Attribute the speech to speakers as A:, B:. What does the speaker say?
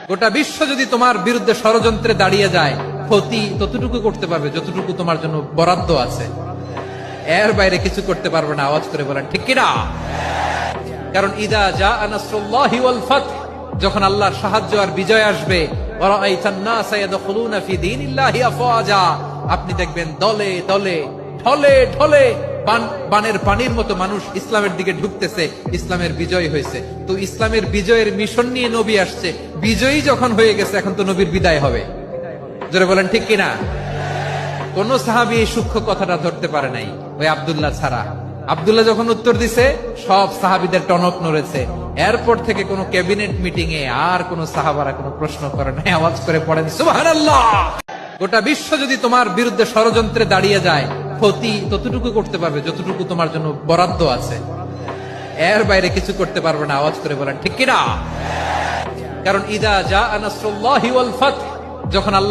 A: গোটা বিশ্ব যদি তোমার বিরুদ্ধে ষড়যন্ত্রে দাঁড়িয়ে যায়, ক্ষতি ততটুকু করতে পারবে যতটুকু তোমার জন্য বরাদ্দ আছে, এর বাইরে কিছু করতে পারবে না। আওয়াজ করে বলেন ঠিক কিনা? কারণ ইদা জাআ নাসরুল্লাহি ওয়াল ফাতহ, যখন আল্লাহর সাহায্য আর বিজয় আসবে, ওয়া রাআইতান নাসা ইয়াদখুলুনা ফি দীনিল্লাহি আফওয়াজা, আপনি দেখবেন দলে দলে ঢলে ঢলে বানের পানির মতো মানুষ ইসলামের দিকে ঢুকতেছে। ইসলামের বিজয় হয়েছে, তো ইসলামের বিজয়ের মিশন নিয়ে নবী আসছে। বিজয়ী যখন হয়ে গেছে, এখন তো নবীর বিদায় হবে। জোরে বলেন ঠিক কিনা? কোন সাহাবী এই সূক্ষ্ম কথাটা ধরতে পারে নাই, ওই আব্দুল্লাহ ছাড়া। আব্দুল্লাহ যখন উত্তর দিছে, সব সাহাবীদের টনক নড়েছে। এরপর থেকে কোন ক্যাবিনেট মিটিং এ আর কোন সাহাবারা কোনো প্রশ্ন করে নাই। আওয়াজ করে পড়েন সুবহানাল্লাহ। গোটা বিশ্ব যদি তোমার বিরুদ্ধে ষড়যন্ত্রে দাঁড়িয়ে যায়, ক্ষতি ততটুকু করতে পারবে যতটুকু তোমার জন্য বরাদ্দ আছে, এর বাইরে কিছু করতে পারবে না। আওয়াজ করে বলেন ঠিক কিনা? কারণ ইদা জাআ নাসরুল্লাহি ওয়াল ফাতহ, যখন আল্লাহ